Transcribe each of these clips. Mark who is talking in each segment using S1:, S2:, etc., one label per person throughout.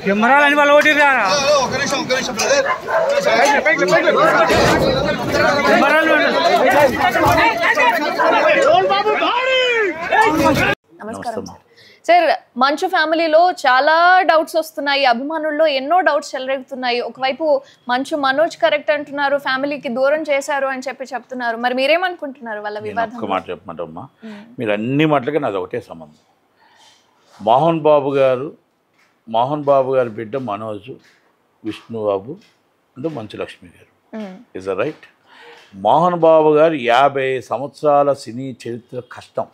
S1: కెమెరాలని వాళ్ళు ఓటి
S2: నమస్కారం సార్. మంచు ఫ్యామిలీలో చాలా డౌట్స్ వస్తున్నాయి, అభిమానుల్లో ఎన్నో డౌట్స్ చెలరేగుతున్నాయి. ఒకవైపు మంచు మనోజ్ కరెక్ట్ అంటున్నారు, ఫ్యామిలీకి దూరం చేశారు అని చెప్తున్నారు. మరి మీరేమనుకుంటున్నారు వాళ్ళ వివాదం?
S3: ఒక్క మాట చెప్పమంటమ్మా, మీరు అన్ని మాటలకి నాది ఒకటే సంబంధం. మోహన్ బాబు గారి బిడ్డ మనోజ్, విష్ణుబాబు అంటే మంచు లక్ష్మి గారు. Is a right? Mohan Babu గారు 50 సంవత్సరాల సినీ చరిత్ర కష్టం.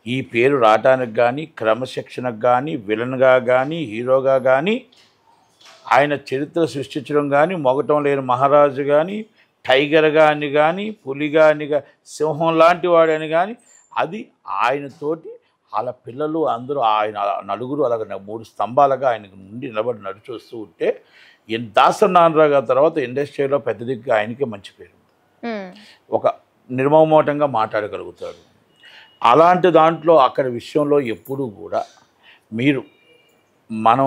S3: ఈ పేరు రావటానికి కానీ, క్రమశిక్షణకు కానీ, విలన్గా కానీ, హీరోగా కానీ, ఆయన చరిత్ర సృష్టించడం కానీ, మొగటం లేని మహారాజు కానీ, టైగర్గా అని కానీ, పులిగా అని కానీ, సింహం లాంటి వాడని కానీ, అది ఆయనతోటి వాళ్ళ పిల్లలు అందరూ ఆయన నలుగురు అలాగ 3 స్తంభాలుగా ఆయనకు నుండి నిలబడి నడిచొస్తూ ఉంటే, దాసరి నారాయణరావు గారి తర్వాత ఇండస్ట్రీలో పెద్ద దిగ్గు ఆయనకే మంచి పేరు. ఒక నిర్మమోటంగా మాట్లాడగలుగుతాడు. అలాంటి దాంట్లో అక్కడ విషయంలో ఎప్పుడూ కూడా మీరు మనం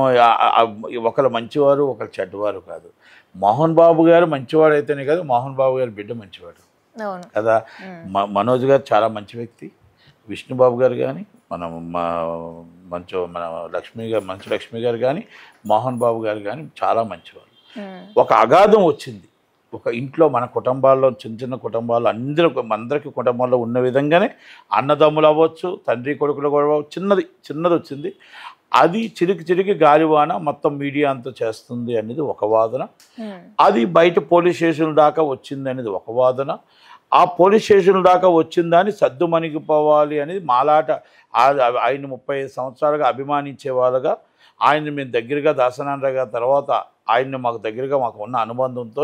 S3: ఒకరు మంచివారు ఒకరు చెడ్డవారు కాదు. మోహన్ బాబు గారు మంచివాడు అయితేనే కదా మంచు బాబు గారి బిడ్డ మంచివాడు కదా. మనోజ్ గారు చాలా మంచి వ్యక్తి. విష్ణుబాబు గారు కానీ, మంచు లక్ష్మి గారు కానీ, మోహన్ బాబు గారు కానీ చాలా మంచివారు. ఒక అగాధం వచ్చింది ఒక ఇంట్లో, మన కుటుంబాల్లో చిన్న కుటుంబాలు అందరికీ కుటుంబాల్లో ఉన్న విధంగానే అన్నదమ్ములు అవ్వచ్చు, తండ్రి కొడుకులు కూడా చిన్నది వచ్చింది. అది చిరికి గాలివాన మొత్తం మీడియా అంతా చేస్తుంది అనేది ఒక వాదన. అది బయట పోలీస్ స్టేషన్ దాకా వచ్చింది అనేది ఒక వాదన. ఆ పోలీస్ స్టేషన్ దాకా వచ్చిందని సద్దుమణిగిపోవాలి అనేది మాలాట. ఆయన 35 సంవత్సరాలుగా అభిమానించే వాళ్ళగా, ఆయన్ని మేము దగ్గరగా దాసనారాయణ గారి తర్వాత ఆయన్ని మాకు దగ్గరగా మాకు ఉన్న అనుబంధంతో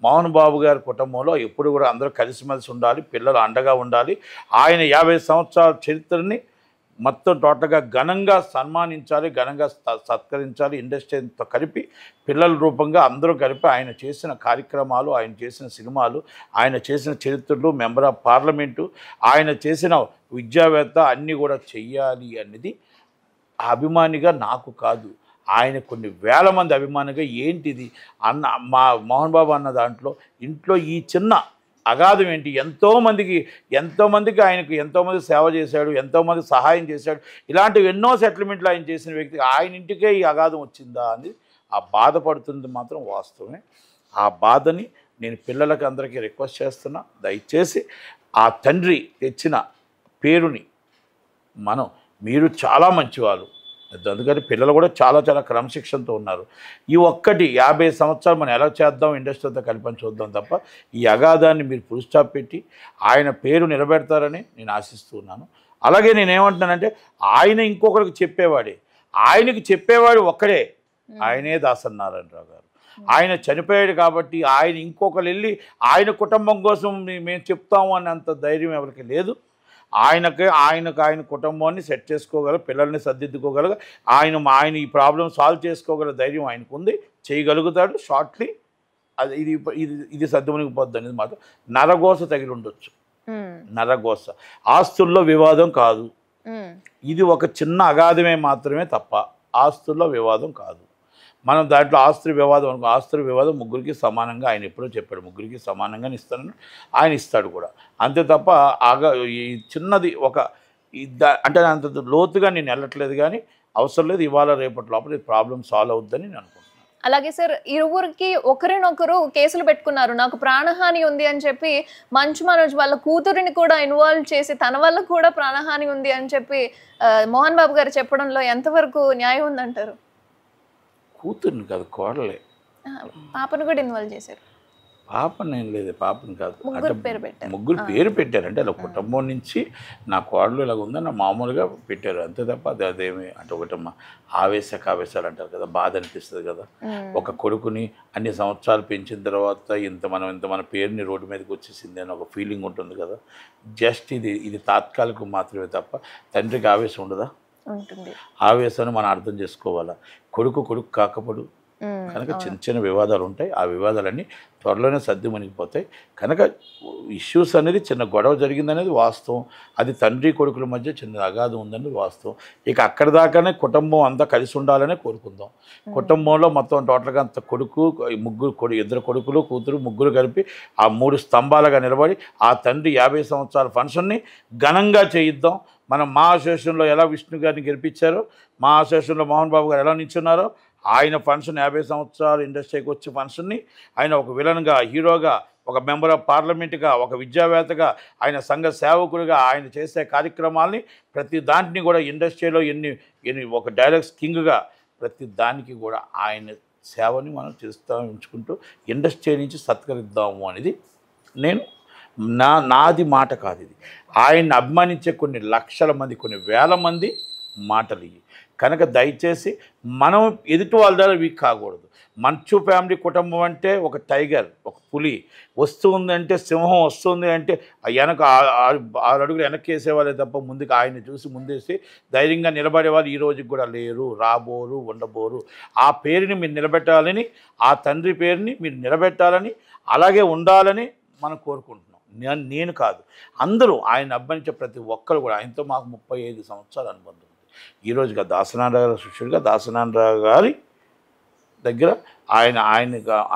S3: మోహన్ బాబు గారి కుటుంబంలో ఎప్పుడు కూడా అందరూ కలిసిమెలిసి ఉండాలి, పిల్లలు అండగా ఉండాలి. ఆయన 50 సంవత్సరాల చరిత్రని మొత్తం టోటల్గా ఘనంగా సన్మానించాలి, ఘనంగా సత్కరించాలి. ఇండస్ట్రీతో కలిపి పిల్లల రూపంగా అందరూ కలిపి ఆయన చేసిన కార్యక్రమాలు, ఆయన చేసిన సినిమాలు, ఆయన చేసిన చరిత్రలు, మెంబర్ ఆఫ్ పార్లమెంటు, ఆయన చేసిన విద్యావేత్త అన్నీ కూడా చెయ్యాలి అనేది అభిమానిగా నాకు కాదు, ఆయన కొన్ని వేల మంది అభిమానిగా ఏంటిది అన్న మా మోహన్ బాబు అన్న దాంట్లో ఇంట్లో ఈ చిన్న అగాధం ఏంటి, ఎంతోమందికి ఆయనకు ఎంతోమంది సేవ చేశాడు, ఎంతోమంది సహాయం చేశాడు. ఇలాంటివి ఎన్నో సెటిల్మెంట్లు ఆయన చేసిన వ్యక్తి ఆయన ఇంటికే ఈ అగాధం వచ్చిందా అని ఆ బాధపడుతుంది మాత్రం వాస్తవమే. ఆ బాధని నేను పిల్లలకి అందరికీ రిక్వెస్ట్ చేస్తున్నా, దయచేసి ఆ తండ్రి తెచ్చిన పేరుని మీరు చాలా మంచివాళ్ళు, అందుకని పిల్లలు కూడా చాలా క్రమశిక్షణతో ఉన్నారు. ఈ ఒక్కటి 50 సంవత్సరాలు మనం ఎలా చేద్దాం, ఇండస్ట్రీతో కలిపని చూద్దాం తప్ప ఈ అగాధాన్ని మీరు ఫుల్ స్టాప్ పెట్టి ఆయన పేరు నిలబెడతారని నేను ఆశిస్తున్నాను. అలాగే నేనేమంటున్నానంటే ఆయన ఇంకొకరికి చెప్పేవాడే, ఆయనకి చెప్పేవాడు ఒక్కడే, ఆయనే దాసరి నారాయణరావు గారు. ఆయన చనిపోయాడు కాబట్టి ఆయన ఇంకొకరు వెళ్ళి ఆయన కుటుంబం కోసం మేము చెప్తాము అన్నంత ధైర్యం ఎవరికి లేదు. ఆయన కుటుంబాన్ని సెట్ చేసుకోగల, పిల్లల్ని సర్దిద్దుకోగలగా ఆయన ఈ ప్రాబ్లం సాల్వ్ చేసుకోగల ధైర్యం ఆయనకు ఉంది, చేయగలుగుతాడు షార్ట్లీ. అది ఇది సర్దుమణిగిపోద్ది అనేది మాత్రం నరగోస తగిలి ఉండొచ్చు. నరగోస ఆస్తుల్లో వివాదం కాదు, ఇది ఒక చిన్న అగాధమే మాత్రమే తప్ప ఆస్తుల్లో వివాదం కాదు. మనం దాంట్లో ఆస్తుల వివాదం ముగ్గురికి సమానంగా ఆయన ఎప్పుడో చెప్పాడు, ముగ్గురికి సమానంగానే ఇస్తానని ఆయన ఇస్తాడు కూడా. అంతే తప్ప ఈ చిన్నది అంటే అంత లోతుగా నేను వెళ్ళట్లేదు, కానీ అవసరం లేదు. ఇవాళ రేపటి లోపల ఈ ప్రాబ్లం సాల్వ్ అవుద్దని నేను అనుకుంటున్నాను.
S2: అలాగే సార్, ఇరువురికి ఒకరినొకరు కేసులు పెట్టుకున్నారు. నాకు ప్రాణహాని ఉంది అని చెప్పి మంచు మనోజ్ వాళ్ళ కూతురిని కూడా ఇన్వాల్వ్ చేసి తన వల్ల కూడా ప్రాణహాని ఉంది అని చెప్పి మోహన్ బాబు గారు చెప్పడంలో ఎంతవరకు న్యాయం ఉందంటారు?
S3: కూతుర్ని కాదు, కోడలే,
S2: పాపను కూడా ఇన్వాల్వ్ చేశారు.
S3: పాపని ఏం లేదు, పాపని కాదు,
S2: ముగ్గురు పేరు పెట్టారు.
S3: ముగ్గురు పేరు పెట్టారు. అంటే అలా కుటుంబం నుంచి నా కోడలు ఇలాగ ఉందని నా మామూలుగా పెట్టారు అంతే తప్ప అదేమి అంటే ఒకటమ్మా ఆవేశాలు అంటారు కదా, బాధ అనిపిస్తుంది కదా. ఒక కొడుకుని అన్ని సంవత్సరాలు పెంచిన తర్వాత ఇంత మన పేరుని రోడ్డు మీదకి వచ్చేసింది అని ఒక ఫీలింగ్ ఉంటుంది కదా. జస్ట్ ఇది తాత్కాలికం మాత్రమే తప్ప తండ్రికి ఆవేశం ఉండదా?
S2: ఉంటుంది.
S3: ఆవేశాన్ని మనం అర్థం చేసుకోవాలా. కొడుకు కాకపోడు కనుక చిన్న వివాదాలు ఉంటాయి. ఆ వివాదాలన్నీ త్వరలోనే సర్దుమణిగిపోతాయి. కనుక ఇష్యూస్ అనేది చిన్న గొడవ జరిగిందనేది వాస్తవం. అది తండ్రి కొడుకుల మధ్య చిన్న అగాధం ఉందనేది వాస్తవం. ఇక అక్కడి దాకానే కుటుంబం అంతా కలిసి ఉండాలనే కోరుకుందాం. కుటుంబంలో మొత్తం టోటల్గా అంత ఇద్దరు కొడుకులు కూతురు ముగ్గురు కలిపి ఆ 3 స్తంభాలుగా నిలబడి ఆ తండ్రి 50 సంవత్సరాల ఫంక్షన్ని ఘనంగా చేయిద్దాం. మనం మా అసోసియేషన్లో ఎలా విష్ణు గారిని గెలిపించారో, మా అసోసియేషన్లో మోహన్ బాబు గారు ఎలా నిల్చున్నారో, ఆయన ఫంక్షన్ 50 సంవత్సరాలు ఇండస్ట్రీకి వచ్చే ఫంక్షన్ని ఆయన ఒక విలన్గా, హీరోగా, ఒక మెంబర్ ఆఫ్ పార్లమెంట్గా, ఒక విద్యావేత్తగా, ఆయన సంఘ సేవకుడిగా ఆయన చేసే కార్యక్రమాల్ని ప్రతి దాంట్ని కూడా ఇండస్ట్రీలో ఎన్ని ఒక డైలాగ్స్ కింగ్గా ప్రతి దానికి కూడా ఆయన సేవని మనం ఉంచుకుంటూ ఇండస్ట్రీ నుంచి సత్కరిద్దాము అనేది నాది మాట కాదు. ఇది ఆయన్ని అభిమానించే కొన్ని లక్షల మంది, కొన్ని వేల మంది మాటలు ఇవి. కనుక దయచేసి మనం ఎదుటి వాళ్ళ ద్వారా వీక్ కాకూడదు. మంచు ఫ్యామిలీ కుటుంబం అంటే ఒక టైగర్, ఒక పులి వస్తుందంటే, సింహం వస్తుంది అంటే వెనక 6 అడుగులు వెనక్కి వేసేవాళ్ళే తప్ప ముందుకు ఆయన్ని చూసి ముందేసి ధైర్యంగా నిలబడే వాళ్ళు ఈ రోజుకి కూడా లేరు, రాబోరు, ఉండబోరు. ఆ పేరుని మీరు నిలబెట్టాలని, ఆ తండ్రి పేరుని మీరు నిలబెట్టాలని, అలాగే ఉండాలని మనం కోరుకుంటున్నాం. నేను కాదు, అందరూ ఆయన అభిమానించే ప్రతి ఒక్కరు కూడా. ఆయనతో మాకు 35 సంవత్సరాల అనుబంధం ఉంది. ఈరోజుగా దాసనారాయణ గారి శిష్యుడిగా దాసనారాయణ గారి దగ్గర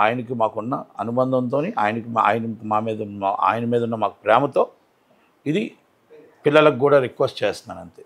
S3: ఆయనకి మాకున్న అనుబంధంతో, ఆయన మీద ఉన్న మాకు ప్రేమతో ఇది పిల్లలకు కూడా రిక్వెస్ట్ చేస్తున్నాను అంతే.